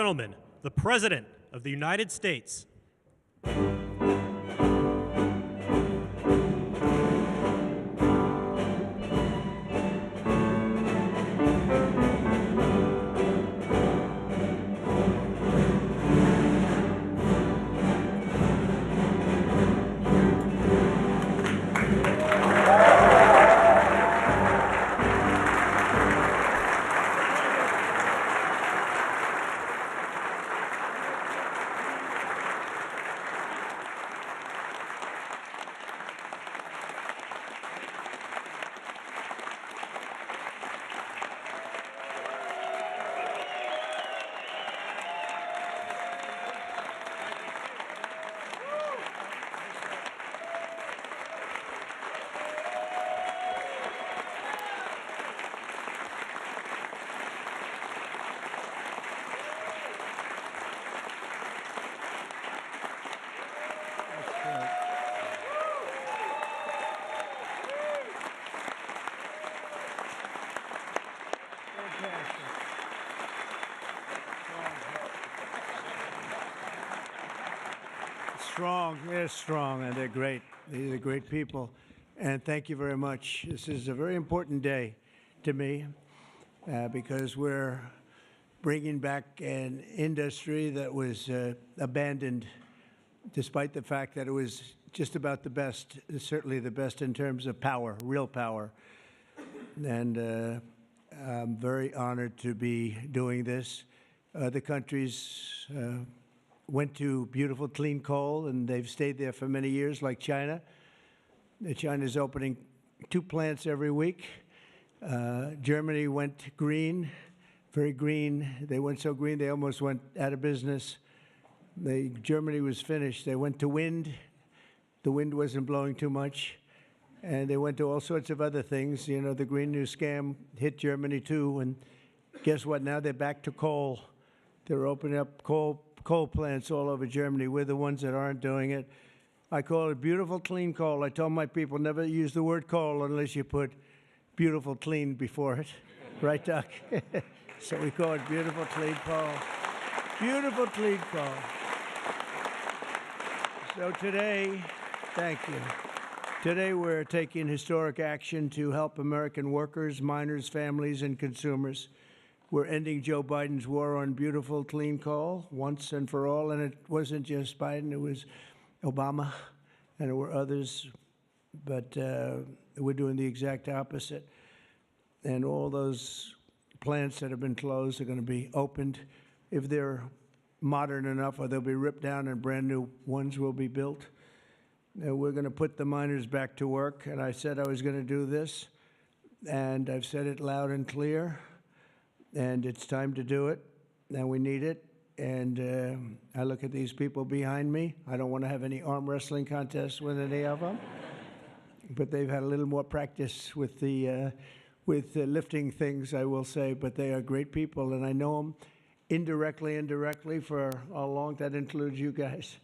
gentlemen, the President of the United States. Strong, they're strong, and they're great. These are great people, and thank you very much. This is a very important day to me because we're bringing back an industry that was abandoned, despite the fact that it was just about the best, certainly the best in terms of power, real power. And I'm very honored to be doing this. Other countries went to beautiful, clean coal, and they've stayed there for many years, like China. China's opening 2 plants every week. Germany went green, very green. They went so green they almost went out of business. Germany was finished. They went to wind. The wind wasn't blowing too much. And they went to all sorts of other things. You know, the Green New Scam hit Germany too. And guess what? Now they're back to coal. They're opening up coal plants all over Germany. We're the ones that aren't doing it. I call it beautiful, clean coal. I told my people never use the word coal unless you put beautiful, clean before it. Right, Doc? So we call it beautiful, clean coal. Beautiful, clean coal. So today, thank you. Today we're taking historic action to help American workers, miners, families, and consumers. We're ending Joe Biden's war on beautiful, clean coal once and for all. And it wasn't just Biden, it was Obama, and there were others. But we're doing the exact opposite. And all those plants that have been closed are going to be opened. If they're modern enough, or they'll be ripped down and brand new ones will be built. And we're going to put the miners back to work. And I said I was going to do this. And I've said it loud and clear. And it's time to do it, and we need it. And I look at these people behind me. I don't want to have any arm wrestling contests with any of them, but they've had a little more practice with the lifting things, I will say. But they are great people, and I know them indirectly for a long. That includes you guys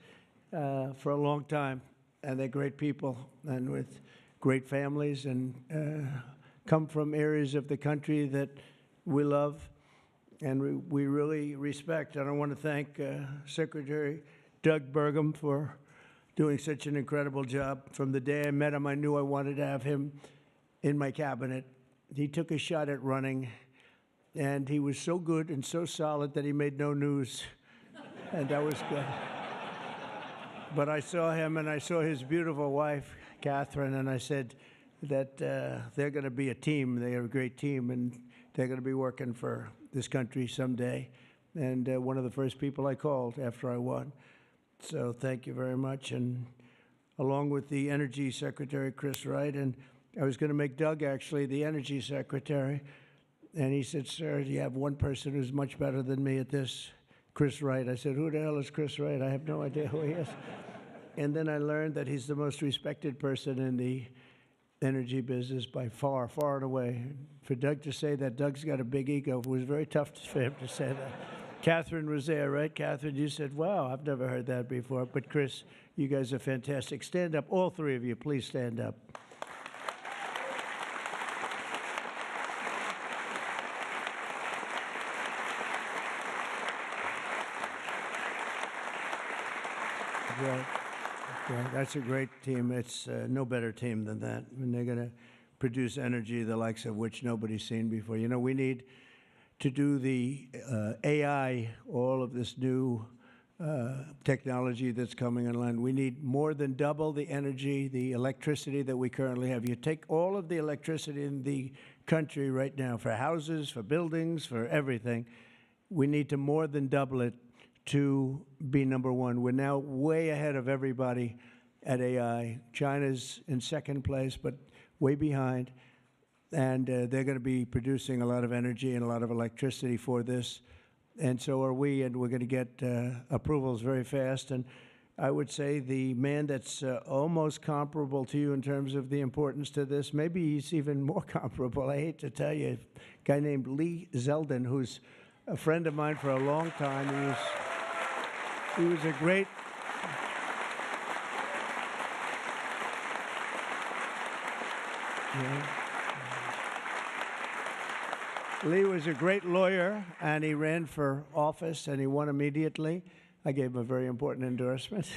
for a long time, and they're great people, and with great families, and come from areas of the country that we love and we really respect. And I want to thank Secretary Doug Burgum for doing such an incredible job. From the day I met him, I knew I wanted to have him in my cabinet. He took a shot at running, and he was so good and so solid that he made no news, and that was good. But I saw him, and I saw his beautiful wife, Catherine, and I said that they're going to be a team. They are a great team, and they're going to be working for this country someday. And one of the first people I called after I won. So thank you very much. And along with the Energy Secretary, Chris Wright, and I was going to make Doug actually the Energy Secretary. And he said, sir, you have one person who's much better than me at this, Chris Wright. I said, who the hell is Chris Wright? I have no idea who he is. And then I learned that he's the most respected person in the energy business by far, far and away. For Doug to say that Doug's got a big ego, it was very tough for him to say that. Catherine was there, right? Catherine, you said, wow, I've never heard that before. But Chris, you guys are fantastic. Stand up, all three of you, please stand up. Great. Great. That's a great team. It's no better team than that. And they're going to produce energy the likes of which nobody's seen before. You know, we need to do the AI, all of this new technology that's coming online. We need more than double the energy, the electricity that we currently have. You take all of the electricity in the country right now for houses, for buildings, for everything. We need to more than double it to be number one. We're now way ahead of everybody at AI. China's in second place, but way behind. And they're going to be producing a lot of energy and a lot of electricity for this. And so are we, and we're going to get approvals very fast. And I would say the man that's almost comparable to you in terms of the importance to this, maybe he's even more comparable, I hate to tell you, a guy named Lee Zeldin, who's a friend of mine for a long time. He was a great... Yeah. Lee was a great lawyer, and he ran for office, and he won immediately. I gave him a very important endorsement.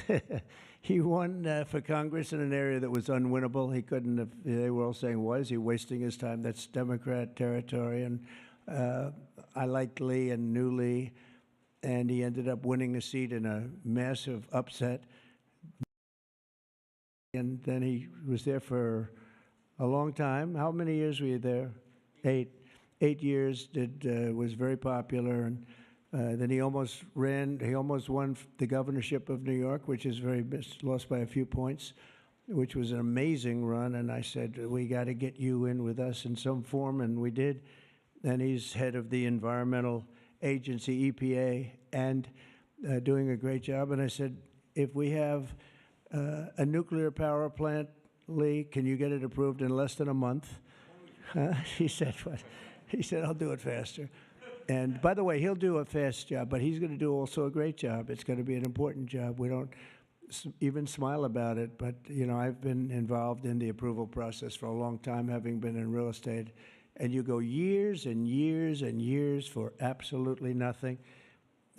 He won for Congress in an area that was unwinnable. He couldn't have, they were all saying, why is he wasting his time? That's Democrat territory. And I liked Lee and knew Lee, and he ended up winning a seat in a massive upset. And then he was there for a long time. How many years were you there? 8 years. Was very popular, and then he almost ran. He almost won the governorship of New York, which is lost by a few points, which was an amazing run. And I said, we got to get you in with us in some form, and we did. And he's head of the environmental agency, EPA, and doing a great job. And I said, if we have a nuclear power plant, Lee, can you get it approved in less than a month? He said, what? He said, I'll do it faster. And by the way, he'll do a fast job, but he's going to do also a great job. It's going to be an important job. We don't even smile about it, but you know, I've been involved in the approval process for a long time, having been in real estate, and you go years and years and years for absolutely nothing.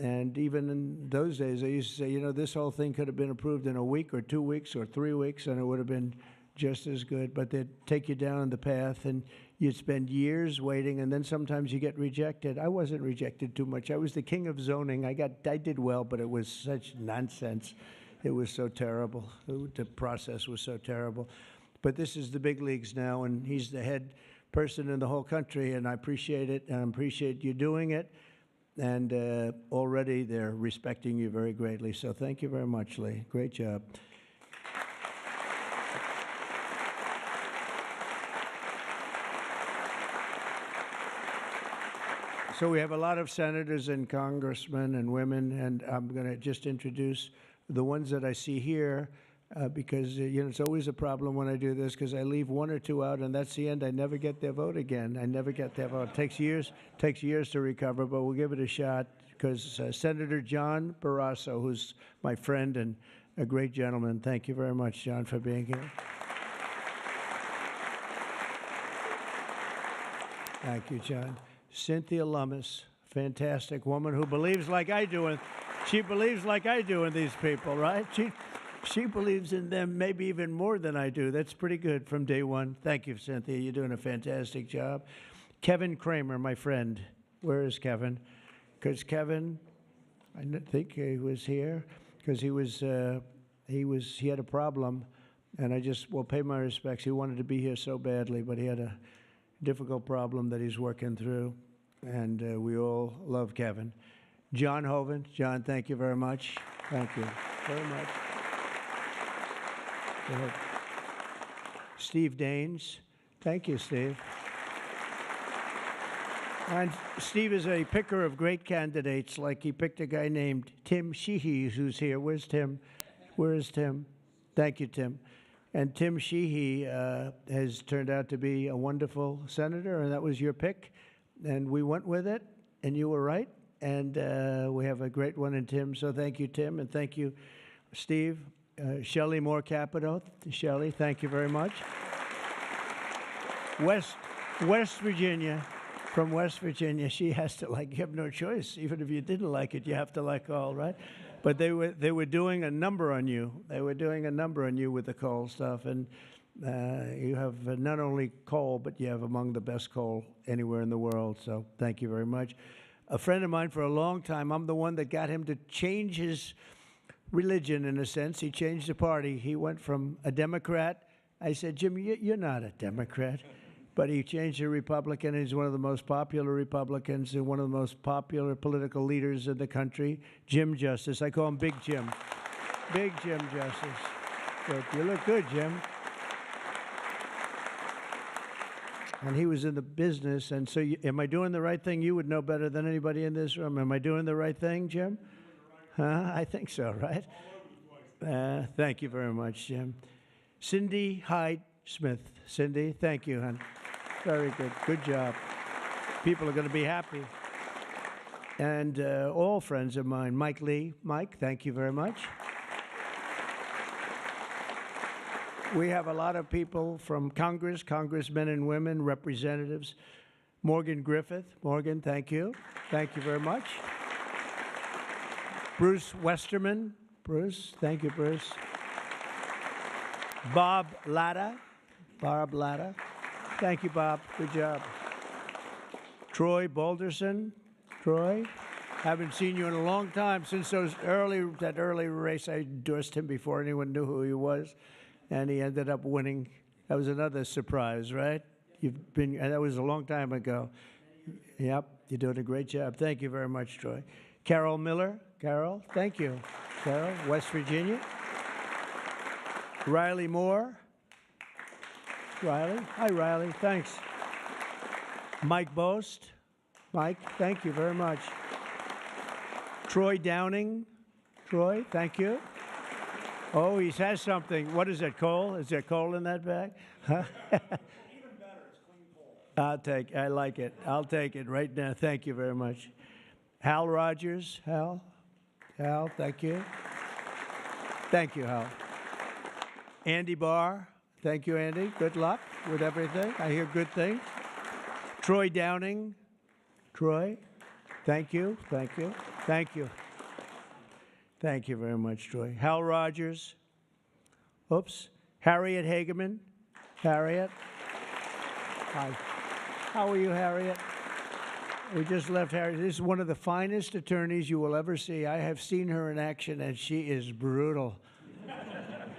And even in those days, I used to say, you know, this whole thing could have been approved in a week or 2 weeks or 3 weeks, and it would have been just as good. But they'd take you down the path, and you'd spend years waiting, and then sometimes you get rejected. I wasn't rejected too much. I was the king of zoning. I did well, but it was such nonsense. It was so terrible. The process was so terrible. But this is the big leagues now, and he's the head person in the whole country, and I appreciate it, and I appreciate you doing it. And already they're respecting you very greatly. So thank you very much, Lee. Great job. So we have a lot of senators and congressmen and women, and I'm going to just introduce the ones that I see here because, you know, it's always a problem when I do this because I leave one or two out, and that's the end. I never get their vote again. I never get their vote. It takes years to recover, but we'll give it a shot because Senator John Barrasso, who's my friend and a great gentleman. Thank you very much, John, for being here. Thank you, John. Cynthia Lummis, fantastic woman who believes like I do, and she believes like I do in these people, right? She believes in them maybe even more than I do. That's pretty good from day one. Thank you, Cynthia. You're doing a fantastic job. Kevin Kramer, my friend. Where is Kevin? Because Kevin, I think he was here because he had a problem, and I just will pay my respects. He wanted to be here so badly, but he had a difficult problem that he's working through, and we all love Kevin. John Hoven. John, thank you very much. Thank you very much. Go ahead. Steve Daines. Thank you, Steve. And Steve is a picker of great candidates, like he picked a guy named Tim Sheehy, who's here. Where's Tim? Where is Tim? Thank you, Tim. And Tim Sheehy has turned out to be a wonderful senator, and that was your pick. And we went with it, and you were right. And we have a great one in Tim, so thank you, Tim, and thank you, Steve. Shelley Moore Capito. Shelley, thank you very much. West Virginia. From West Virginia, she has to like, you have no choice. Even if you didn't like it, you have to like all, right? But they were doing a number on you. They were doing a number on you with the coal stuff, and you have not only coal, but you have among the best coal anywhere in the world. So thank you very much. A friend of mine for a long time, I'm the one that got him to change his religion in a sense. He changed the party. He went from a Democrat. I said, Jim, you're not a Democrat. But he changed to Republican. He's one of the most popular Republicans and one of the most popular political leaders in the country, Jim Justice. I call him Big Jim. Big Jim Justice. Good. You look good, Jim. And he was in the business. And so am I doing the right thing? You would know better than anybody in this room. Am I doing the right thing, Jim? Huh? I think so, right? Thank you very much, Jim. Cindy Hyde Smith. Cindy, thank you, hon. Very good. Good job. People are going to be happy. And all friends of mine. Mike Lee. Mike, thank you very much. We have a lot of people from Congress, congressmen and women, representatives. Morgan Griffith. Morgan, thank you. Thank you very much. Bruce Westerman. Bruce, thank you, Bruce. Bob Latta. Bob Latta. Thank you, Bob. Good job. Troy Balderson. Troy, haven't seen you in a long time. Since that early race, I endorsed him before anyone knew who he was, and he ended up winning. That was another surprise, right? That was a long time ago. Yep, you're doing a great job. Thank you very much, Troy. Carol Miller. Carol, thank you. Carol, West Virginia. Riley Moore. Riley. Hi, Riley. Thanks. Mike Boast. Mike, thank you very much. Troy Downing. Troy, thank you. Oh, he has something. What is that, coal? Is there coal in that bag? Huh? Even better, it's clean coal. I like it. I'll take it right now. Thank you very much. Hal Rogers. Hal, thank you. Thank you, Hal. Andy Barr. Thank you, Andy. Good luck with everything. I hear good things. Troy Downing. Troy, thank you. Thank you. Thank you. Thank you very much, Troy. Hal Rogers. Oops. Harriet Hageman. Harriet. Hi. How are you, Harriet? We just left Harriet. This is one of the finest attorneys you will ever see. I have seen her in action, and she is brutal.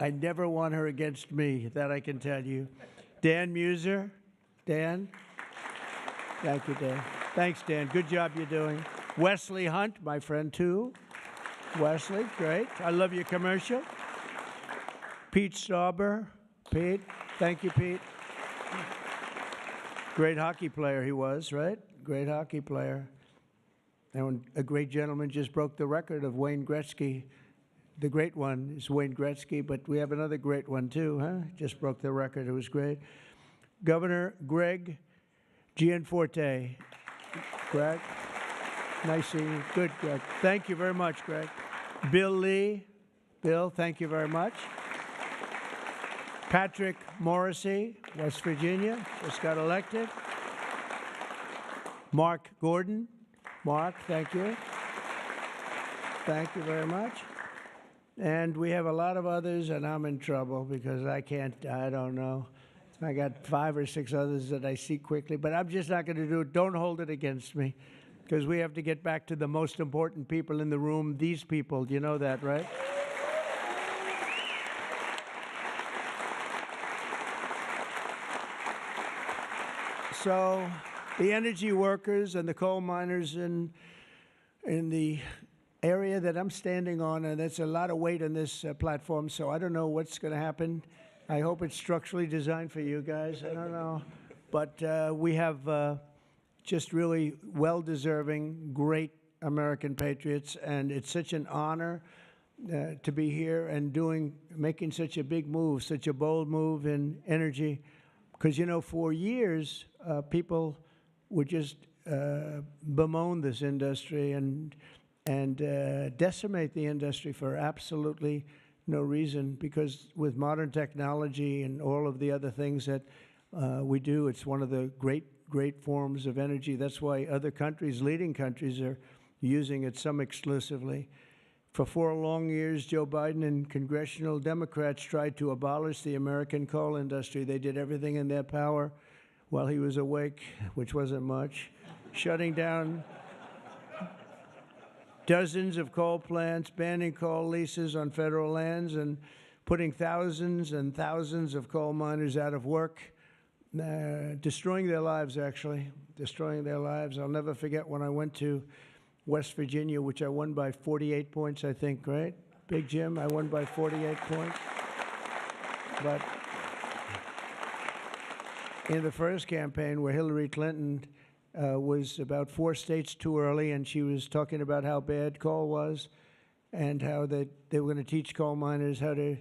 I never want her against me, that I can tell you. Dan Muser. Dan. Thank you, Dan. Thanks, Dan. Good job you're doing. Wesley Hunt, my friend, too. Wesley, great. I love your commercial. Pete Stauber. Pete. Thank you, Pete. Great hockey player he was, right? Great hockey player. And a great gentleman just broke the record of Wayne Gretzky. The great one is Wayne Gretzky, but we have another great one, too, huh? Just broke the record. It was great. Governor Greg Gianforte. Greg, nice seeing you. Good, Greg. Thank you very much, Greg. Bill Lee. Bill, thank you very much. Patrick Morrissey, West Virginia, just got elected. Mark Gordon. Mark, thank you. Thank you very much. And we have a lot of others, and I'm in trouble because I don't know. I got 5 or 6 others that I see quickly, but I'm just not going to do it. Don't hold it against me because we have to get back to the most important people in the room, these people. You know that, right? So the energy workers and the coal miners in the area that I'm standing on, and that's a lot of weight on this platform, so I don't know what's going to happen. I hope it's structurally designed for you guys. I don't know. But we have just really well-deserving, great American patriots, and it's such an honor to be here and making such a big move, such a bold move in energy. Because, you know, for years, people would just bemoan this industry and decimate the industry for absolutely no reason, because with modern technology and all of the other things that we do, it's one of the great forms of energy. That's why other countries, leading countries, are using it, some exclusively. For 4 long years, Joe Biden and congressional Democrats tried to abolish the American coal industry. They did everything in their power while he was awake, which wasn't much, shutting down dozens of coal plants, banning coal leases on federal lands, and putting thousands and thousands of coal miners out of work, destroying their lives, actually, destroying their lives. I'll never forget when I went to West Virginia, which I won by 48 points, I think, right? Big Jim, I won by 48 points. But in the first campaign where Hillary Clinton was about 4 states too early, and she was talking about how bad coal was and how they were going to teach coal miners how to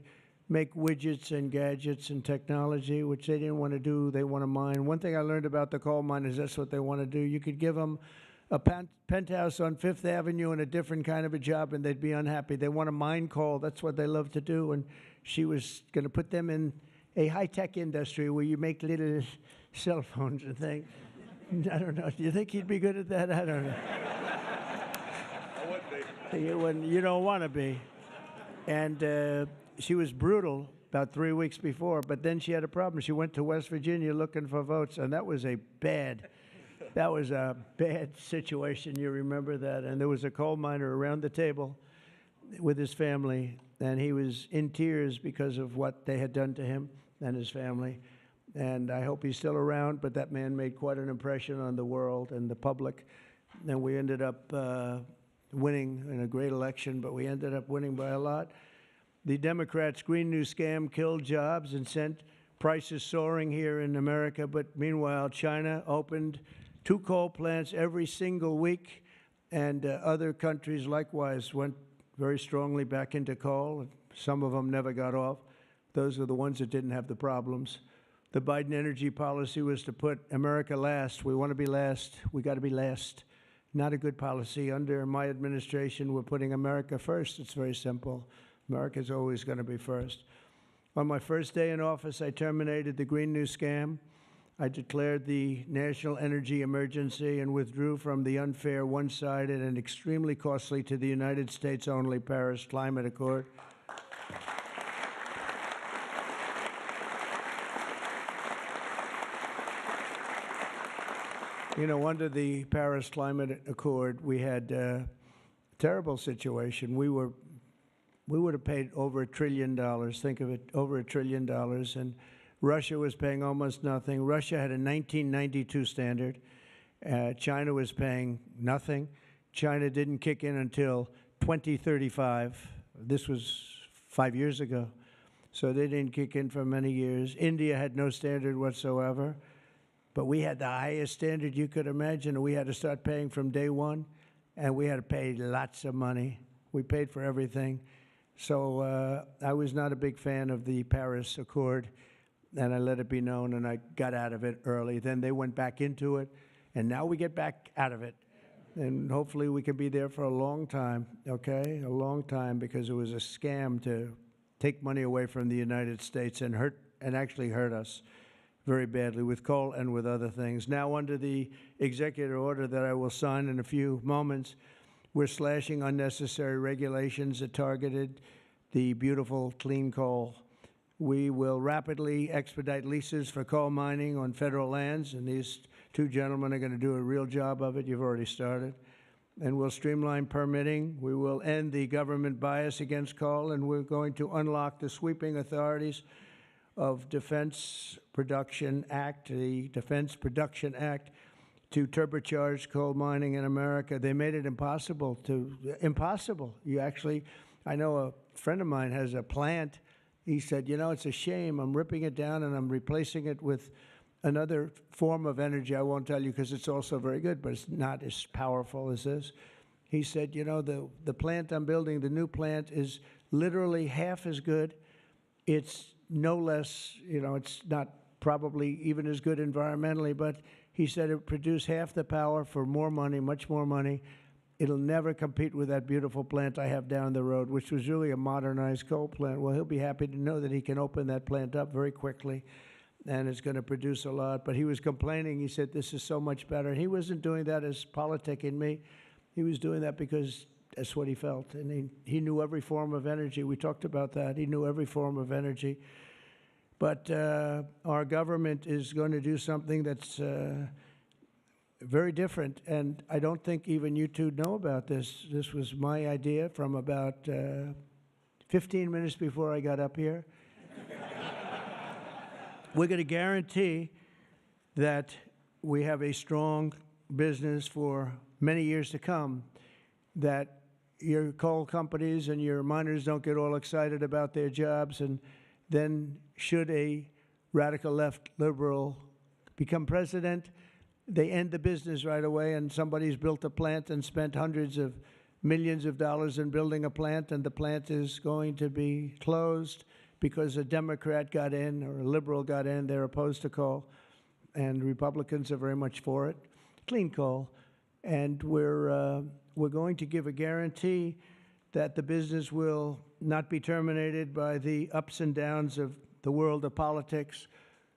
make widgets and gadgets and technology, which they didn't want to do. They want to mine. One thing I learned about the coal miners, that's what they want to do. You could give them a penthouse on Fifth Avenue and a different kind of a job, and they'd be unhappy. They want to mine coal. That's what they love to do. And she was going to put them in a high-tech industry where you make little cell phones and things. I don't know. Do you think he'd be good at that? I don't know. I would be. You don't want to be. And she was brutal about 3 weeks before, but then she had a problem. She went to West Virginia looking for votes, and that was a bad situation. You remember that? And there was a coal miner around the table with his family, and he was in tears because of what they had done to him and his family. And I hope he's still around, but that man made quite an impression on the world and the public. And we ended up winning in a great election, but we ended up winning by a lot. The Democrats' Green New Scam killed jobs and sent prices soaring here in America. But meanwhile, China opened 2 coal plants every single week, and other countries likewise went very strongly back into coal. Some of them never got off. Those are the ones that didn't have the problems. The Biden energy policy was to put America last. We want to be last. We got to be last. Not a good policy. Under my administration, we're putting America first. It's very simple. America's always going to be first. On my first day in office, I terminated the Green New Scam. I declared the national energy emergency and withdrew from the unfair, one-sided, and extremely costly to the United States only Paris Climate Accord. You know, under the Paris Climate Accord, we had a terrible situation. We would have paid over $1 trillion. Think of it, over $1 trillion. And Russia was paying almost nothing. Russia had a 1992 standard. China was paying nothing. China didn't kick in until 2035. This was 5 years ago. So they didn't kick in for many years. India had no standard whatsoever. But we had the highest standard you could imagine. We had to start paying from day one, and we had to pay lots of money. We paid for everything. So I was not a big fan of the Paris Accord, and I let it be known, and I got out of it early. Then they went back into it, and now we get back out of it. And hopefully we can be there for a long time, okay? A long time, because it was a scam to take money away from the United States and actually hurt us very badly with coal and with other things. Now, under the executive order that I will sign in a few moments, we're slashing unnecessary regulations that targeted the beautiful clean coal. We will rapidly expedite leases for coal mining on federal lands, and these 2 gentlemen are going to do a real job of it. You've already started. And we'll streamline permitting. We will end the government bias against coal, and we're going to unlock the sweeping authorities of Defense Production Act, the Defense Production Act, to turbocharge coal mining in America. They made it impossible. You actually, I know a friend of mine has a plant. He said, you know, it's a shame. I'm ripping it down and I'm replacing it with another form of energy. I won't tell you because it's also very good, but it's not as powerful as this. He said, you know, the plant I'm building, the new plant, is literally half as good. It's no less, you know, it's not probably even as good environmentally, but he said it produced half the power for more money, much more money. It'll never compete with that beautiful plant I have down the road, which was really a modernized coal plant. Well, he'll be happy to know that he can open that plant up very quickly, and it's going to produce a lot. But he was complaining. He said, this is so much better. He wasn't doing that as politicking me. He was doing that because That's what he felt. And he knew every form of energy. We talked about that. He knew every form of energy. But our government is going to do something that's very different. And I don't think even you two know about this. This was my idea from about 15 minutes before I got up here. We're going to guarantee that we have a strong business for many years to come, that your coal companies and your miners don't get all excited about their jobs, and then should a radical left liberal become president, they end the business right away, and somebody's built a plant and spent hundreds of millions of dollars in building a plant, and the plant is going to be closed because a Democrat got in or a liberal got in. They're opposed to coal, and Republicans are very much for it. Clean coal. And we're going to give a guarantee that the business will not be terminated by the ups and downs of the world of politics.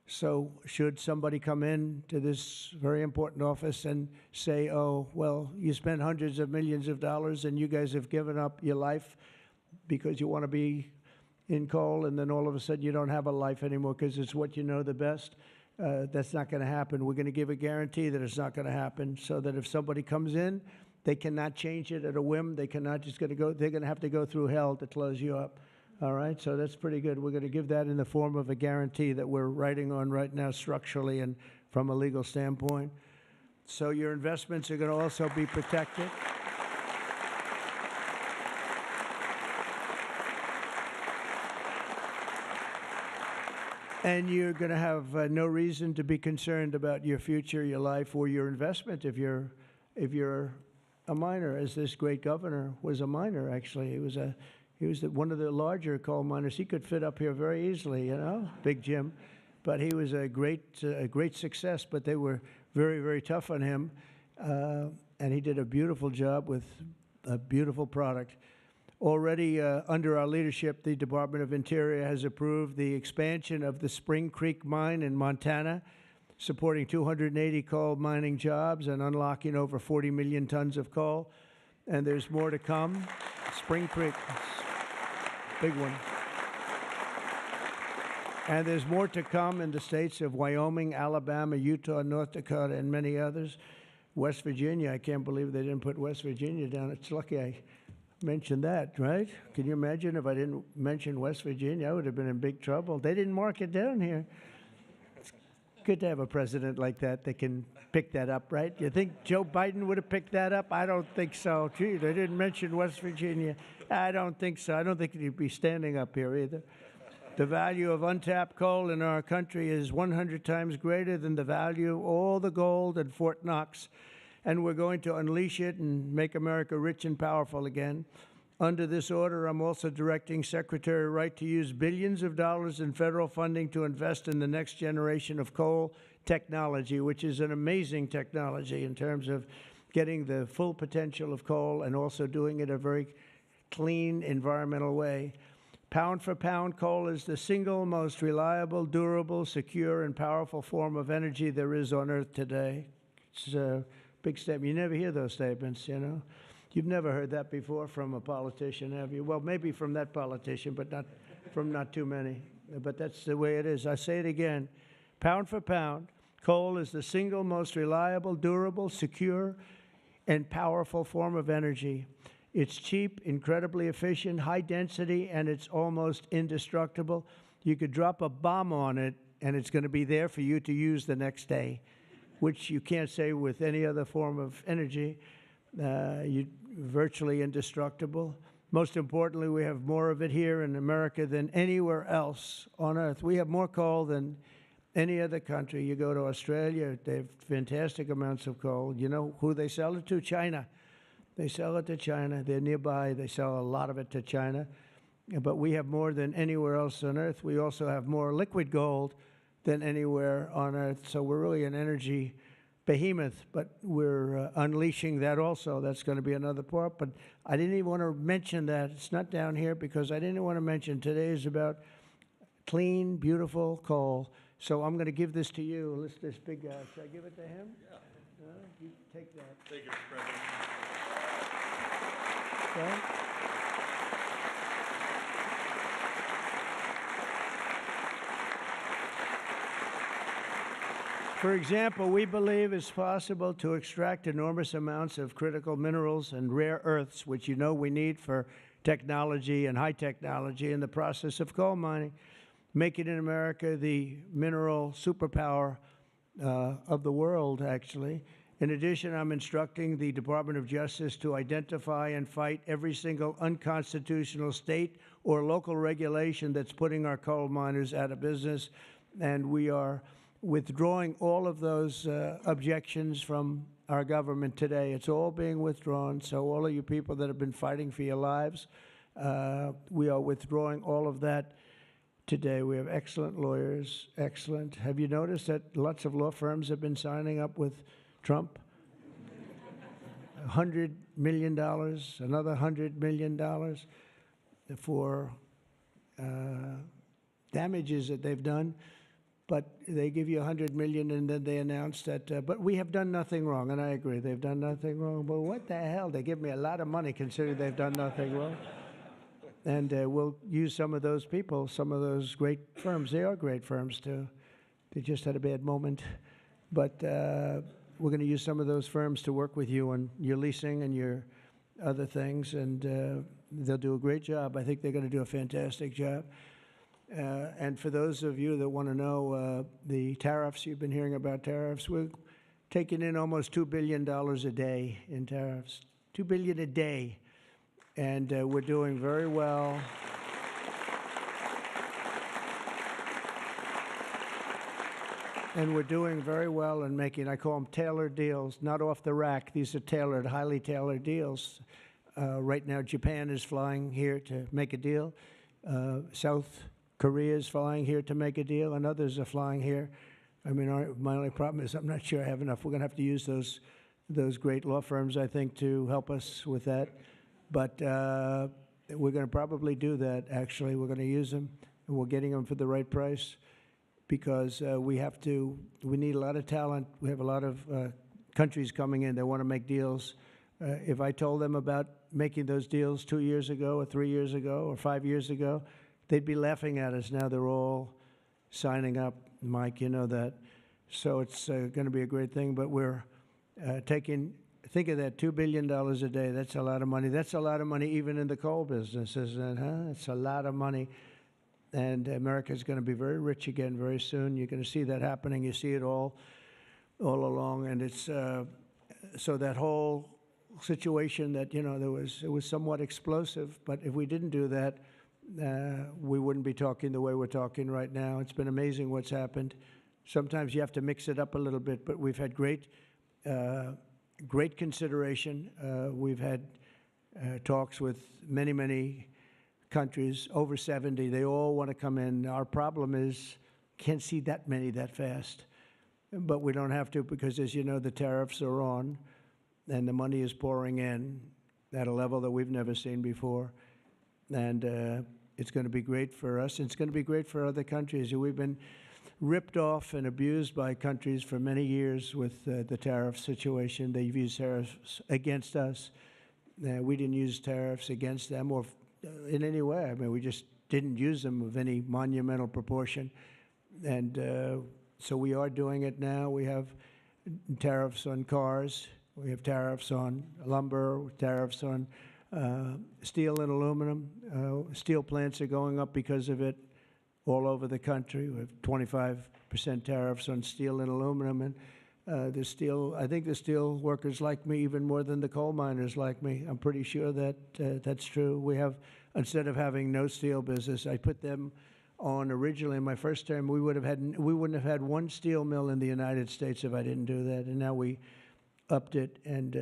So should somebody come in to this very important office and say, oh, well, you spent hundreds of millions of dollars and you guys have given up your life because you want to be in coal, and then all of a sudden you don't have a life anymore because it's what you know the best. That's not going to happen. We're going to give a guarantee that it's not going to happen, so that if somebody comes in, they cannot change it at a whim. They cannot just going to go. They're going to have to go through hell to close you up. All right, so that's pretty good. We're going to give that in the form of a guarantee that we're writing on right now structurally and from a legal standpoint. So your investments are going to also be protected. And you're going to have no reason to be concerned about your future, your life, or your investment if you're a miner, as this great governor was a miner. Actually, he was one of the larger coal miners. He could fit up here very easily, you know, Big Jim. But he was a great success. But they were very, very tough on him, and he did a beautiful job with a beautiful product. Already under our leadership, the Department of Interior has approved the expansion of the Spring Creek mine in Montana, supporting 280 coal mining jobs and unlocking over 40 million tons of coal. And there's more to come. Spring Creek, big one. And there's more to come in the states of Wyoming, Alabama, Utah, North Dakota, and many others. West Virginia, I can't believe they didn't put West Virginia down. It's lucky I mentioned that, right? Can you imagine if I didn't mention West Virginia? I would have been in big trouble. They didn't mark it down here. It's good to have a president like that can pick that up, right? You think Joe Biden would have picked that up? I don't think so. Gee, they didn't mention West Virginia. I don't think so. I don't think he'd be standing up here either. The value of untapped coal in our country is 100 times greater than the value of all the gold at Fort Knox. And we're going to unleash it and make America rich and powerful again. Under this order, I'm also directing Secretary Wright to use billions of dollars in federal funding to invest in the next generation of coal technology, which is an amazing technology in terms of getting the full potential of coal and also doing it a very clean, environmental way. Pound for pound, coal is the single most reliable, durable, secure, and powerful form of energy there is on Earth today. It's a big statement. You never hear those statements, you know. You've never heard that before from a politician, have you? Well, maybe from that politician, but not too many. But that's the way it is. I say it again. Pound for pound, coal is the single most reliable, durable, secure, and powerful form of energy. It's cheap, incredibly efficient, high density, and it's almost indestructible. You could drop a bomb on it, and it's going to be there for you to use the next day, which you can't say with any other form of energy. You're virtually indestructible. Most importantly, we have more of it here in America than anywhere else on Earth. We have more coal than any other country. You go to Australia, they have fantastic amounts of coal. You know who they sell it to? China. They sell it to China. They're nearby. They sell a lot of it to China. But we have more than anywhere else on Earth. We also have more liquid gold than anywhere on Earth. So we're really an energy behemoth, but we're unleashing that also. That's going to be another part. But I didn't even want to mention that. It's not down here because I didn't want to mention today is about clean, beautiful coal. So I'm going to give this to you. This big guy. Should I give it to him? Yeah. You take that. Thank you, Mr. President. right? For example, we believe it's possible to extract enormous amounts of critical minerals and rare earths, which you know we need for technology and high technology in the process of coal mining, making in America the mineral superpower of the world, actually. In addition, I'm instructing the Department of Justice to identify and fight every single unconstitutional state or local regulation that's putting our coal miners out of business, and we are withdrawing all of those objections from our government today. It's all being withdrawn. So all of you people that have been fighting for your lives, we are withdrawing all of that today. We have excellent lawyers, excellent. Have you noticed that lots of law firms have been signing up with Trump? $100 million, another $100 million for damages that they've done. But they give you $100 million, and then they announce that, but we have done nothing wrong. And I agree, they've done nothing wrong. But what the hell? They give me a lot of money considering they've done nothing wrong. And we'll use some of those people, some of those great firms. They are great firms, too. They just had a bad moment. But we're going to use some of those firms to work with you on your leasing and your other things. And they'll do a great job. I think they're going to do a fantastic job. And for those of you that want to know the tariffs, you've been hearing about tariffs, we're taking in almost $2 billion a day in tariffs, $2 billion a day, and we're doing very well. And we're doing very well in making, I call them tailored deals, not off the rack. These are tailored, highly tailored deals. Right now, Japan is flying here to make a deal. South Korea is flying here to make a deal, and others are flying here. I mean, my only problem is I'm not sure I have enough. We're going to have to use those great law firms, I think, to help us with that. But we're going to probably do that, actually. We're going to use them, and we're getting them for the right price because we need a lot of talent. We have a lot of countries coming in that want to make deals. If I told them about making those deals 2 years ago or 3 years ago or 5 years ago, they'd be laughing at us. Now they're all signing up. Mike, you know that. So it's going to be a great thing. But we're think of that, $2 billion a day. That's a lot of money. That's a lot of money even in the coal business, isn't it? Huh? It's a lot of money. And America's going to be very rich again very soon. You're going to see that happening. You see it all along. And it's so that whole situation that, you know, it was somewhat explosive. But if we didn't do that, we wouldn't be talking the way we're talking right now. It's been amazing what's happened. Sometimes you have to mix it up a little bit, but we've had great consideration. We've had talks with many, many countries, over 70. They all want to come in. Our problem is can't see that many that fast. But we don't have to because, as you know, the tariffs are on, and the money is pouring in at a level that we've never seen before. And it's going to be great for us. It's going to be great for other countries. We've been ripped off and abused by countries for many years with the tariff situation. They've used tariffs against us. We didn't use tariffs against them or in any way. I mean, we just didn't use them of any monumental proportion. And so we are doing it now. We have tariffs on cars. We have tariffs on lumber, tariffs on steel and aluminum. Steel plants are going up because of it all over the country. We have 25% tariffs on steel and aluminum. And I think the steel workers like me even more than the coal miners like me. I'm pretty sure that that's true. We have, instead of having no steel business, I put them on originally in my first term. We wouldn't have had one steel mill in the United States if I didn't do that. And now we upped it, and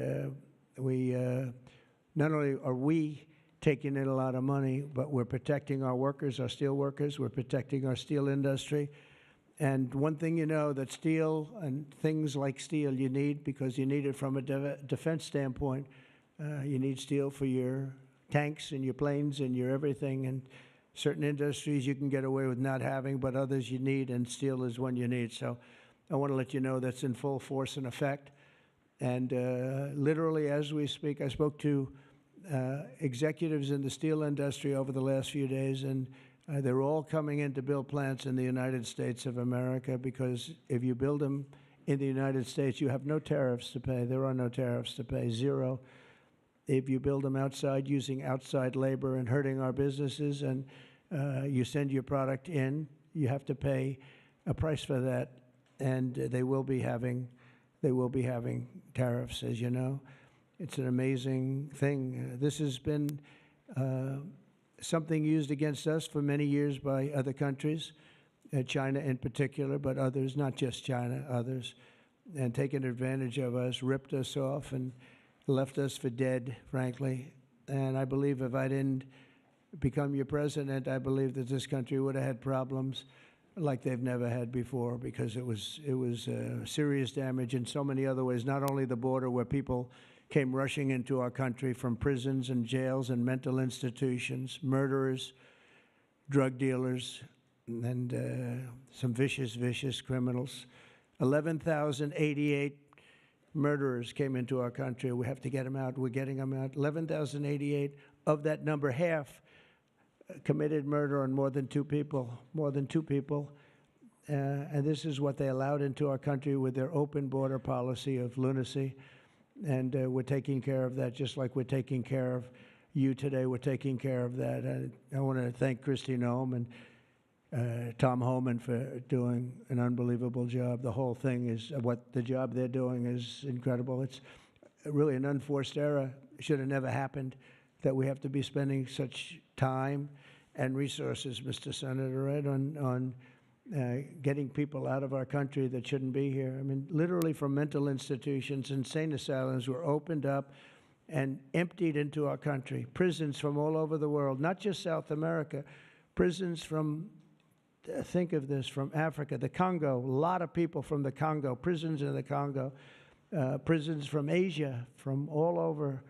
not only are we taking in a lot of money, but we're protecting our workers, our steel workers. We're protecting our steel industry. And one thing you know, that steel and things like steel you need, because you need it from a defense standpoint. You need steel for your tanks and your planes and your everything. And certain industries you can get away with not having, but others you need, and steel is one you need. So I want to let you know that's in full force and effect. And literally as we speak, I spoke to executives in the steel industry over the last few days, and they're all coming in to build plants in the United States of America, because if you build them in the United States, you have no tariffs to pay. There are no tariffs to pay, zero. If you build them outside using outside labor and hurting our businesses, and you send your product in, you have to pay a price for that, and they will be having tariffs, as you know. It's an amazing thing. This has been something used against us for many years by other countries, China in particular, but others, not just China, others, and taken advantage of us, ripped us off, and left us for dead, frankly. And I believe if I didn't become your president, I believe that this country would have had problems like they've never had before, because it was serious damage in so many other ways, not only the border, where people came rushing into our country from prisons and jails and mental institutions, murderers, drug dealers, and some vicious criminals. 11,088 murderers came into our country. We have to get them out. We're getting them out. 11,088. Of that number, half committed murder on more than two people. And this is what they allowed into our country with their open border policy of lunacy. And we're taking care of that, just like we're taking care of you today. We're taking care of that. I want to thank Kristi Noem and Tom Homan for doing an unbelievable job. The whole thing is, the job they're doing is incredible. It's really an unforced error. It should have never happened, that we have to be spending such time and resources, Mr. Senator, right, on getting people out of our country that shouldn't be here. I mean, literally from mental institutions, insane asylums were opened up and emptied into our country. Prisons from all over the world, not just South America, prisons from, think of this, from Africa, the Congo, a lot of people from the Congo, prisons in the Congo, prisons from Asia, from all over,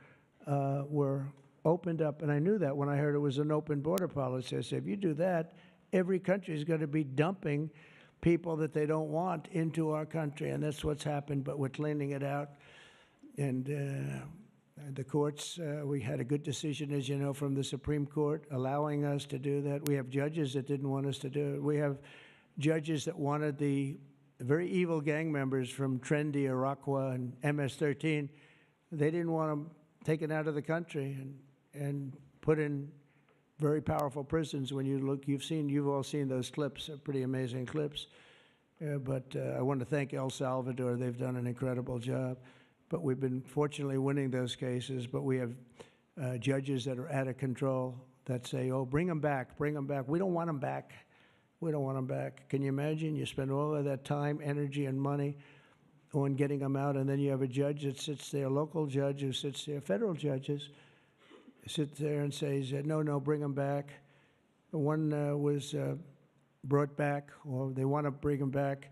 were opened up. And I knew that when I heard it was an open border policy. I said, if you do that, every country is going to be dumping people that they don't want into our country. And that's what's happened, but we're cleaning it out. And the courts, we had a good decision, as you know, from the Supreme Court, allowing us to do that. We have judges that didn't want us to do it. We have judges that wanted the very evil gang members from Trendy, Iroquois, and MS-13. They didn't want them taken out of the country and put in very powerful prisons. When you look, you've all seen those clips, pretty amazing clips. But I want to thank El Salvador. They've done an incredible job. But we've been fortunately winning those cases. But we have judges that are out of control that say, oh, bring them back, bring them back. We don't want them back. We don't want them back. Can you imagine? You spend all of that time, energy, and money on getting them out, and then you have a judge that sits there, a local judge who sits there, federal judges, sit there and says, no, bring them back. One was brought back, or they want to bring him back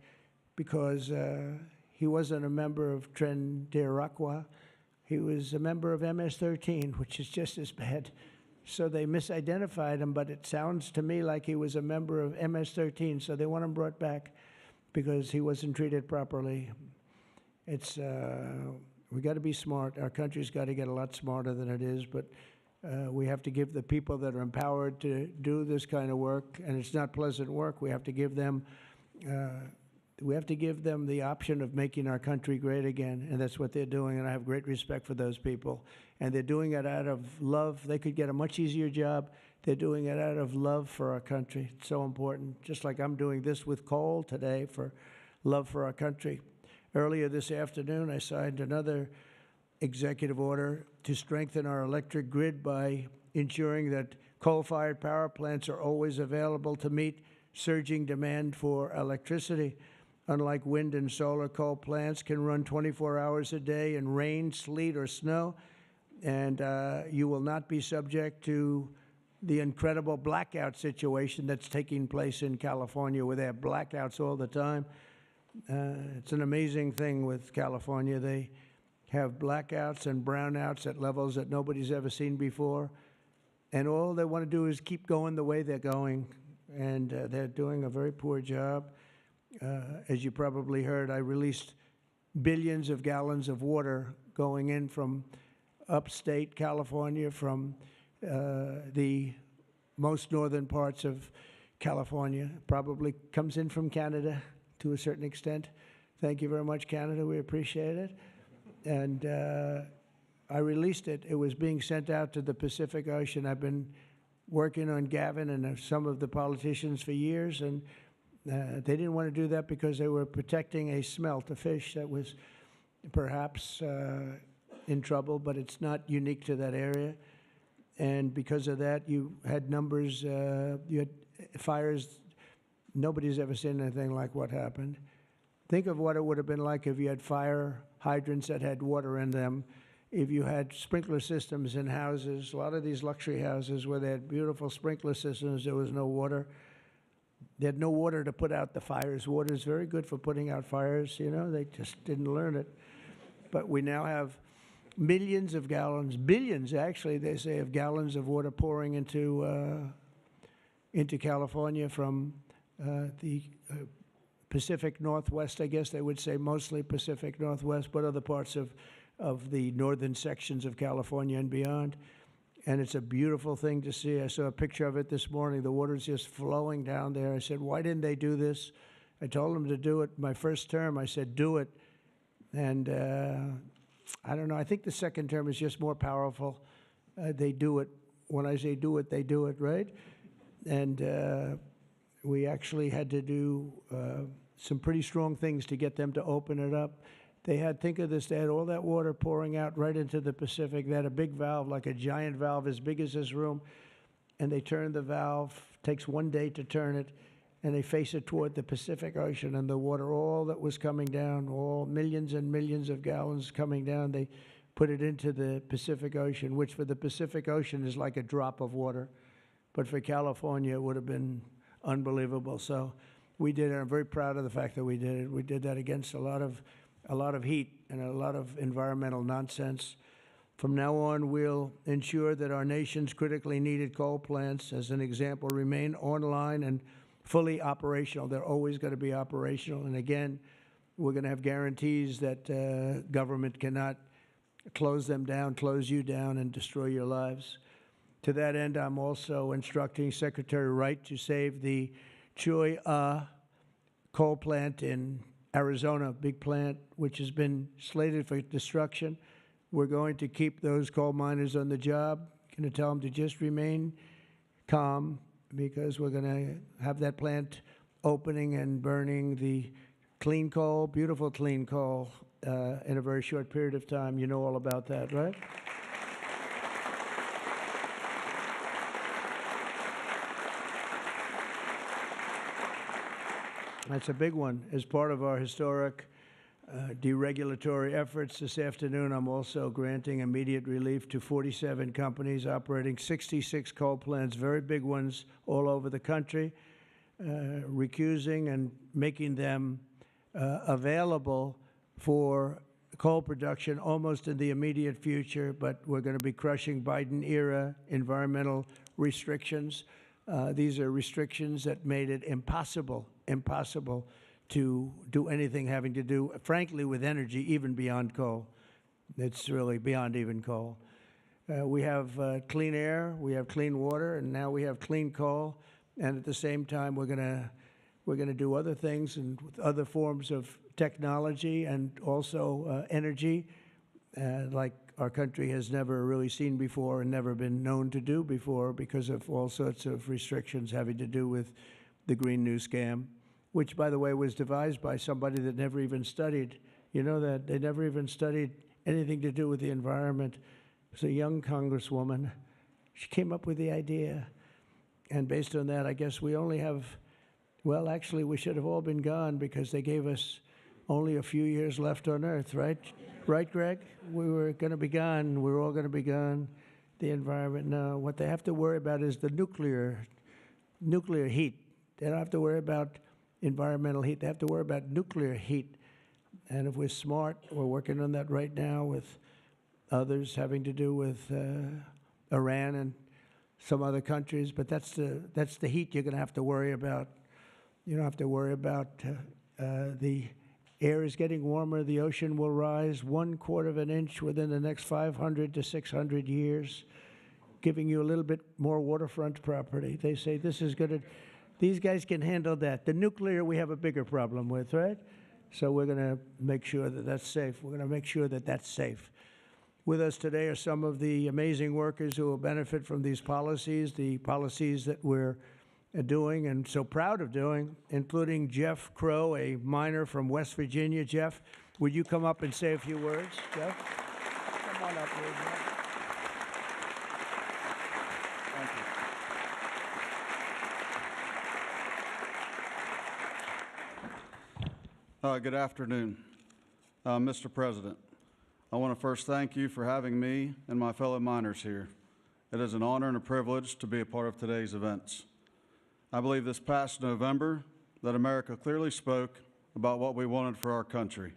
because he wasn't a member of Tren de Aragua. He was a member of MS-13, which is just as bad. So they misidentified him, but it sounds to me like he was a member of MS-13, so they want him brought back because he wasn't treated properly. It's, we got to be smart. Our country's got to get a lot smarter than it is, but we have to give the people that are empowered to do this kind of work, and it's not pleasant work. We have to give them the option of making our country great again, and that's what they're doing, and I have great respect for those people. And they're doing it out of love. They could get a much easier job. They're doing it out of love for our country. It's so important, just like I'm doing this with coal today for love for our country. Earlier this afternoon, I signed another executive order to strengthen our electric grid by ensuring that coal-fired power plants are always available to meet surging demand for electricity. Unlike wind and solar, coal plants can run 24 hours a day in rain, sleet, or snow, and you will not be subject to the incredible blackout situation that's taking place in California, where they have blackouts all the time. It's an amazing thing with California. They have blackouts and brownouts at levels that nobody's ever seen before. And all they want to do is keep going the way they're going. And they're doing a very poor job. As you probably heard, I released billions of gallons of water going in from upstate California, from the most northern parts of California. Probably comes in from Canada to a certain extent. Thank you very much, Canada. We appreciate it. And I released it. It was being sent out to the Pacific Ocean. I've been working on Gavin and some of the politicians for years, and they didn't want to do that because they were protecting a smelt, a fish that was perhaps in trouble, but it's not unique to that area. And because of that, you had numbers, you had fires. Nobody's ever seen anything like what happened. Think of what it would have been like if you had fire hydrants that had water in them, if you had sprinkler systems in houses. A lot of these luxury houses where they had beautiful sprinkler systems, there was no water. They had no water to put out the fires. Water is very good for putting out fires, you know, they just didn't learn it. But we now have millions of gallons, billions actually, they say, of gallons of water pouring into California from the Pacific Northwest, I guess they would say, mostly Pacific Northwest, but other parts of the northern sections of California and beyond. And it's a beautiful thing to see. I saw a picture of it this morning. The water's just flowing down there. I said, why didn't they do this? I told them to do it my first term. I said, do it. And I don't know. I think the second term is just more powerful. They do it. When I say do it, they do it, right? And we actually had to do some pretty strong things to get them to open it up. They had, think of this, they had all that water pouring out right into the Pacific. They had a big valve, like a giant valve as big as this room, and they turned the valve. Takes 1 day to turn it, and they face it toward the Pacific Ocean, and the water, all that was coming down, all millions and millions of gallons coming down, they put it into the Pacific Ocean, which for the Pacific Ocean is like a drop of water. But for California, it would have been unbelievable. So we did it. I'm very proud of the fact that we did it. We did that against a lot of heat and a lot of environmental nonsense. From now on, we'll ensure that our nation's critically needed coal plants, as an example, remain online and fully operational. They're always going to be operational. And again, we're going to have guarantees that government cannot close them down, close you down, and destroy your lives. To that end, I'm also instructing Secretary Wright to save the Choy coal plant in Arizona, big plant, which has been slated for destruction. We're going to keep those coal miners on the job. Going to tell them to just remain calm, because we're going to have that plant opening and burning the clean coal, beautiful clean coal, in a very short period of time. You know all about that, right? That's a big one. As part of our historic deregulatory efforts this afternoon, I'm also granting immediate relief to 47 companies operating 66 coal plants, very big ones all over the country, recusing and making them available for coal production almost in the immediate future. But we're going to be crushing Biden-era environmental restrictions. These are restrictions that made it impossible to do anything having to do, frankly, with energy, even beyond coal. It's really beyond even coal. We have clean air, we have clean water, and now we have clean coal. And at the same time, we're gonna do other things and with other forms of technology and also energy, like our country has never really seen before and never been known to do before, because of all sorts of restrictions having to do with the Green New Scam, which, by the way, was devised by somebody that never even studied. You know that? They never even studied anything to do with the environment. It was a young congresswoman. She came up with the idea. And based on that, I guess we only have, well, actually, we should have all been gone, because they gave us only a few years left on Earth, right? Right, Greg? We were going to be gone. We're all going to be gone. The environment, no. What they have to worry about is the nuclear heat. They don't have to worry about environmental heat. They have to worry about nuclear heat. And if we're smart, we're working on that right now with others having to do with Iran and some other countries. But that's the heat you're going to have to worry about. You don't have to worry about the Air is getting warmer. The ocean will rise 1/4 of an inch within the next 500 to 600 years, giving you a little bit more waterfront property. They say this is going to, these guys can handle that. The nuclear we have a bigger problem with, right? So we're going to make sure that that's safe. We're going to make sure that that's safe. With us today are some of the amazing workers who will benefit from these policies, the policies that we're doing and so proud of doing, including Jeff Crow, a miner from West Virginia. Jeff, would you come up and say a few words? Jeff? Come on up here, Jeff. Thank you. Good afternoon, Mr. President. I want to first thank you for having me and my fellow miners here. It is an honor and a privilege to be a part of today's events. I believe this past November that America clearly spoke about what we wanted for our country.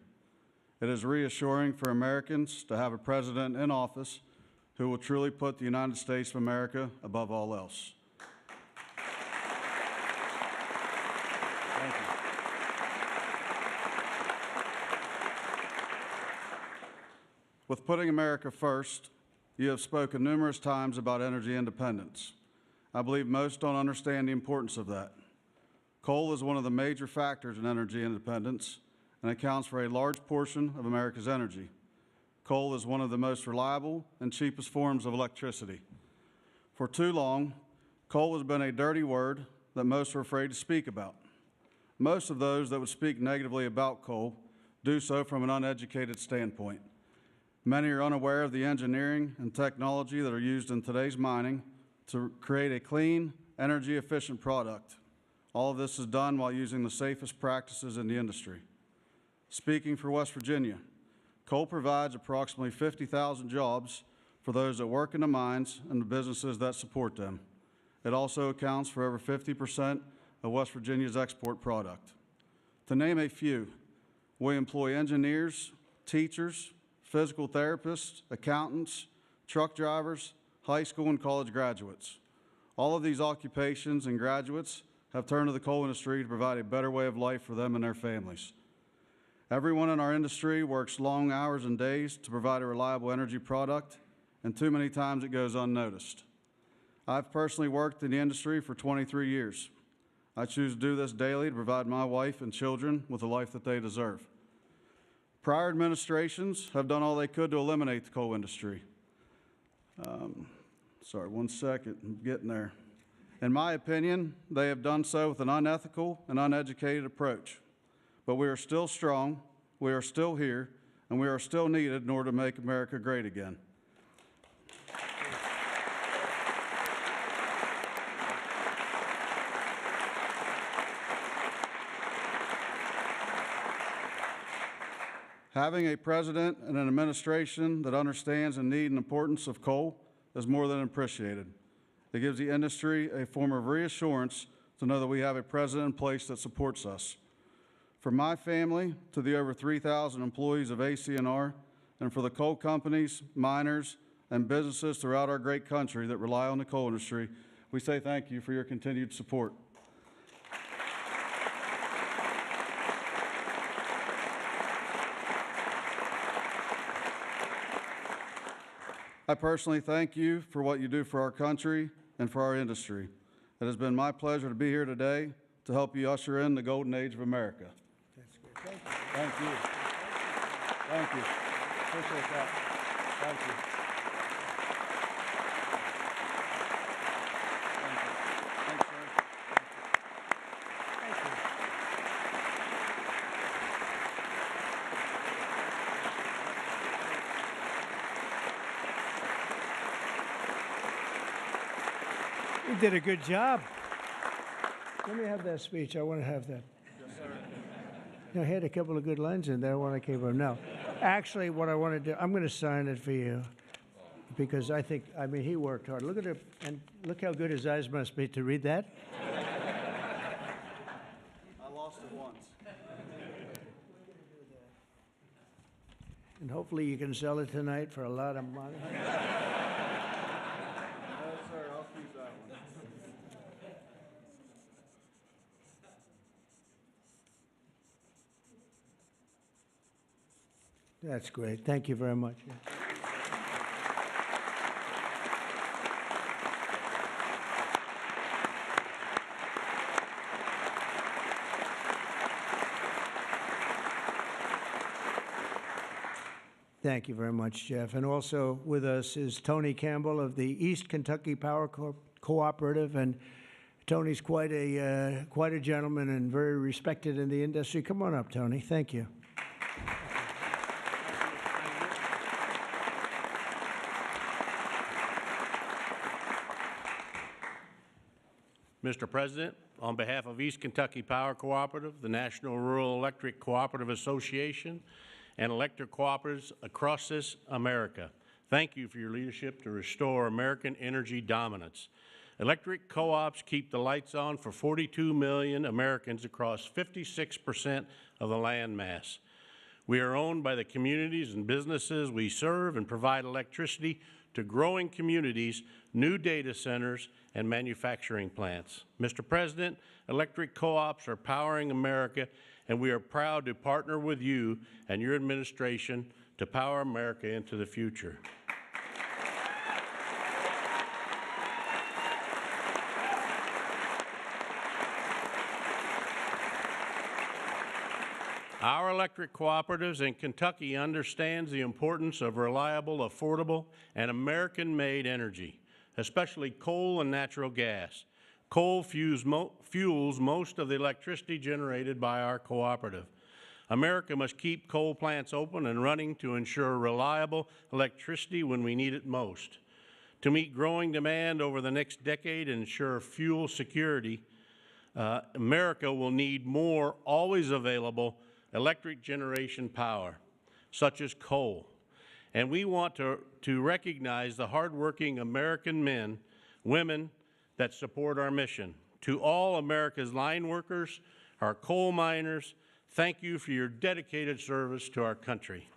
It is reassuring for Americans to have a president in office who will truly put the United States of America above all else. Thank you. With putting America first, you have spoken numerous times about energy independence. I believe most don't understand the importance of that. Coal is one of the major factors in energy independence and accounts for a large portion of America's energy. Coal is one of the most reliable and cheapest forms of electricity. For too long, coal has been a dirty word that most are afraid to speak about. Most of those that would speak negatively about coal do so from an uneducated standpoint. Many are unaware of the engineering and technology that are used in today's mining to create a clean, energy-efficient product. All of this is done while using the safest practices in the industry. Speaking for West Virginia, coal provides approximately 50,000 jobs for those that work in the mines and the businesses that support them. It also accounts for over 50% of West Virginia's export product. To name a few, we employ engineers, teachers, physical therapists, accountants, truck drivers, high school and college graduates. All of these occupations and graduates have turned to the coal industry to provide a better way of life for them and their families. Everyone in our industry works long hours and days to provide a reliable energy product, and too many times it goes unnoticed. I've personally worked in the industry for 23 years. I choose to do this daily to provide my wife and children with the life that they deserve. Prior administrations have done all they could to eliminate the coal industry. Sorry, one second, I'm getting there. In my opinion, they have done so with an unethical and uneducated approach. But we are still strong, we are still here, and we are still needed in order to make America great again. Having a president and an administration that understands the need and importance of coal is more than appreciated. It gives the industry a form of reassurance to know that we have a president in place that supports us. For my family to the over 3,000 employees of ACNR, and for the coal companies, miners, and businesses throughout our great country that rely on the coal industry, we say thank you for your continued support. I personally thank you for what you do for our country and for our industry. It has been my pleasure to be here today to help you usher in the golden age of America. That's good. Thank you. Thank you. Thank you. Appreciate that. Thank you. Thank you. Thanks, sir. Thank you. You did a good job. Let me have that speech. I want to have that. Yes, sir. I had a couple of good lines in there when I came up. No, actually, what I want to do, I'm going to sign it for you because I mean, he worked hard. Look at it, and look how good his eyes must be to read that. I lost it once. And hopefully you can sell it tonight for a lot of money. No, sir. I'll keep that one. That's great. Thank you very much. Thank you very much, Jeff. And also with us is Tony Campbell of the East Kentucky Power Cooperative. And Tony's quite a gentleman and very respected in the industry. Come on up, Tony. Thank you. Mr. President, on behalf of East Kentucky Power Cooperative, the National Rural Electric Cooperative Association, and electric cooperatives across this America, thank you for your leadership to restore American energy dominance. Electric co-ops keep the lights on for 42 million Americans across 56% of the land mass. We are owned by the communities and businesses we serve and provide electricity to growing communities, new data centers, and manufacturing plants. Mr. President, electric co-ops are powering America, and we are proud to partner with you and your administration to power America into the future. Our electric cooperatives in Kentucky understands the importance of reliable, affordable, and American-made energy, especially coal and natural gas. Coal fuels most of the electricity generated by our cooperative. America must keep coal plants open and running to ensure reliable electricity when we need it most. To meet growing demand over the next decade and ensure fuel security, America will need more always available electric generation power, such as coal. And we want to recognize the hardworking American men, women that support our mission. To all America's line workers, our coal miners, thank you for your dedicated service to our country.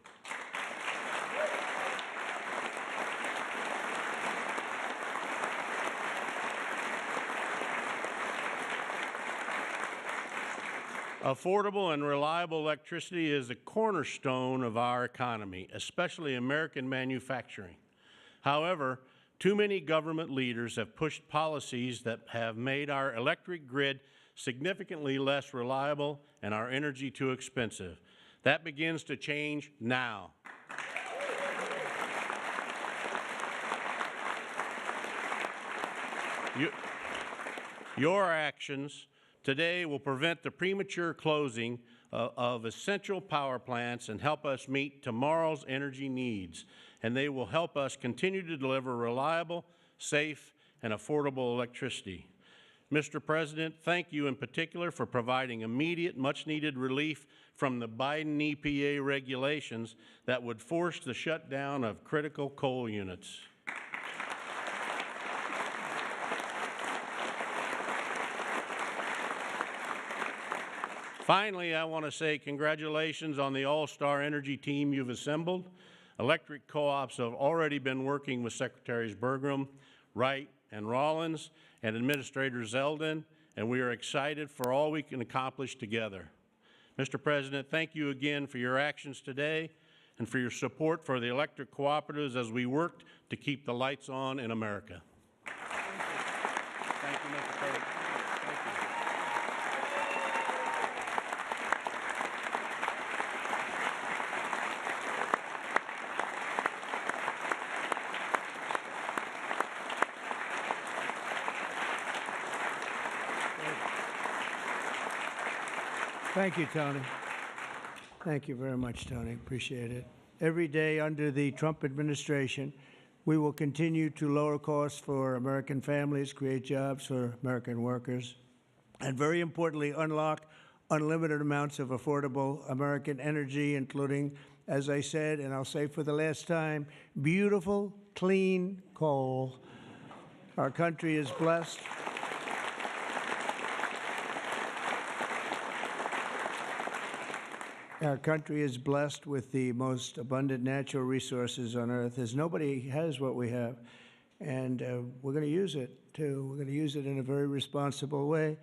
Affordable and reliable electricity is the cornerstone of our economy, especially American manufacturing. However, too many government leaders have pushed policies that have made our electric grid significantly less reliable and our energy too expensive. That begins to change now. Your actions today will prevent the premature closing of essential power plants and help us meet tomorrow's energy needs. And they will help us continue to deliver reliable, safe, and affordable electricity. Mr. President, thank you in particular for providing immediate, much-needed relief from the Biden EPA regulations that would force the shutdown of critical coal units. Finally, I want to say congratulations on the all-star energy team you've assembled. Electric co-ops have already been working with Secretaries Bergrum, Wright, and Rollins, and Administrator Zeldin, and we are excited for all we can accomplish together. Mr. President, thank you again for your actions today and for your support for the electric cooperatives as we work to keep the lights on in America. Thank you, Mr. President. Thank you, Tony. Thank you very much, Tony. Appreciate it. Every day under the Trump administration, we will continue to lower costs for American families, create jobs for American workers, and very importantly, unlock unlimited amounts of affordable American energy, including, as I said, and I'll say for the last time, beautiful, clean coal. Our country is blessed. Our country is blessed with the most abundant natural resources on earth, as nobody has what we have. And we're going to use it, too. We're going to use it in a very responsible way.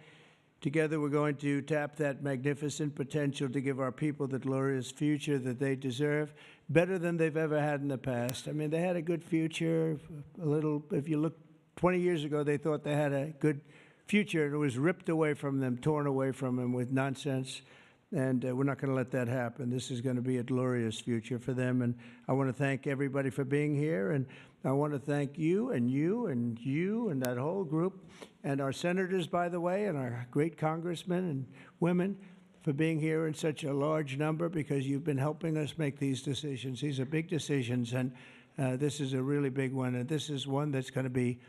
Together, we're going to tap that magnificent potential to give our people the glorious future that they deserve, better than they've ever had in the past. I mean, they had a good future, a little, if you look 20 years ago, they thought they had a good future, and it was ripped away from them, torn away from them with nonsense. And we're not going to let that happen. This is going to be a glorious future for them. And I want to thank everybody for being here. And I want to thank you and you and you and that whole group and our senators, by the way, and our great congressmen and women for being here in such a large number, because you've been helping us make these decisions. These are big decisions, and this is a really big one. And this is one that's going to be,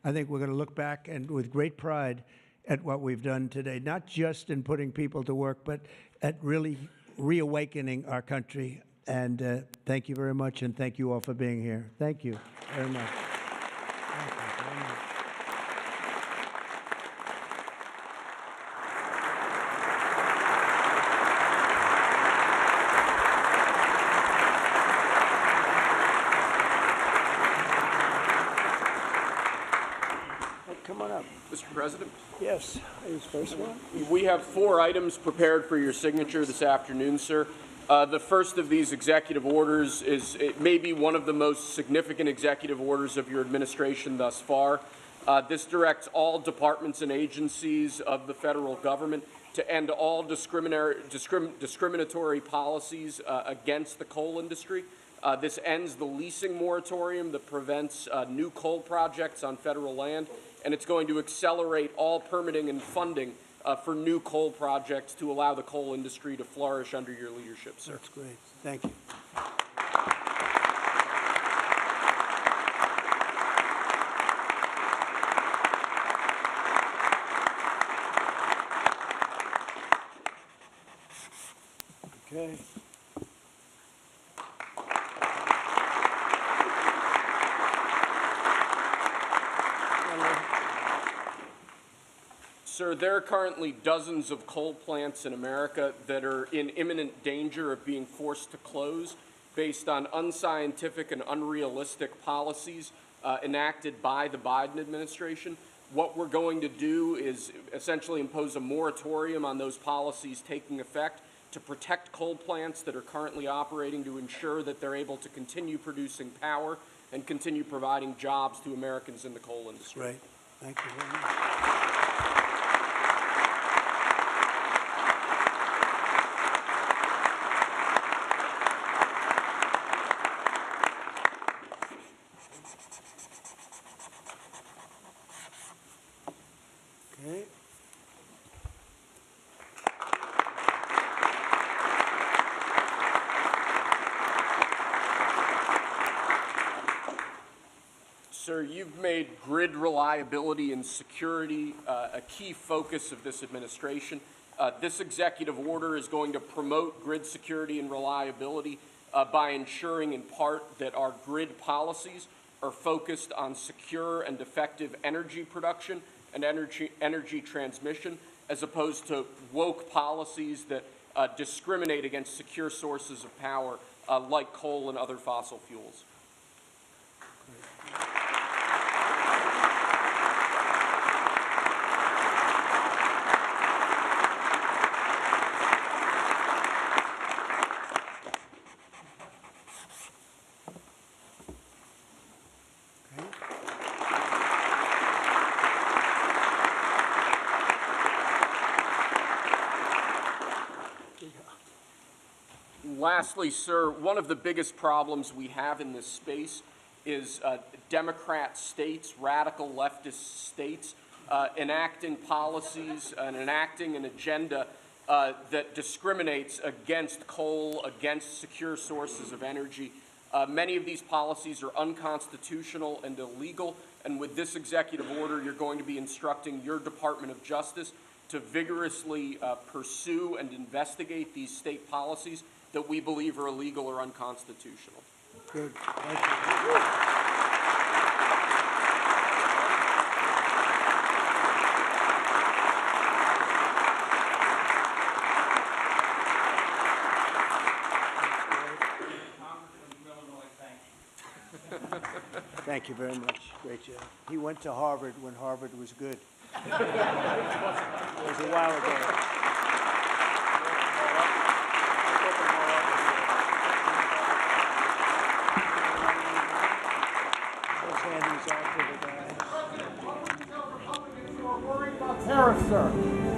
I think we're going to look back and with great pride at what we've done today, not just in putting people to work, but at really reawakening our country. And thank you very much, and thank you all for being here. Thank you very much. Thank you very much. Come on up. Mr. President, Yes, here's first one. we have 4 items prepared for your signature this afternoon, sir. The first of these executive orders it may be one of the most significant executive orders of your administration thus far. This directs all departments and agencies of the federal government to end all discriminatory policies against the coal industry. This ends the leasing moratorium that prevents new coal projects on federal land, and it's going to accelerate all permitting and funding for new coal projects to allow the coal industry to flourish under your leadership, sir. That's great. Thank you. Okay. Sir, there are currently dozens of coal plants in America that are in imminent danger of being forced to close based on unscientific and unrealistic policies enacted by the Biden administration. What we're going to do is essentially impose a moratorium on those policies taking effect to protect coal plants that are currently operating, to ensure that they're able to continue producing power and continue providing jobs to Americans in the coal industry. Great. Thank you very much. Okay. Sir, you've made grid reliability and security a key focus of this administration. This executive order is going to promote grid security and reliability by ensuring in part that our grid policies are focused on secure and effective energy production and energy transmission, as opposed to woke policies that discriminate against secure sources of power like coal and other fossil fuels. Lastly, sir, one of the biggest problems we have in this space is Democrat states, radical leftist states, enacting policies and enacting an agenda that discriminates against coal, against secure sources of energy. Many of these policies are unconstitutional and illegal, and with this executive order, you're going to be instructing your Department of Justice to vigorously pursue and investigate these state policies that we believe are illegal or unconstitutional. Good. Thank you. Thank you very much. Great job. He went to Harvard when Harvard was good. It was a while ago. Let's hand these out to the guys. Worried about tariffs, sir.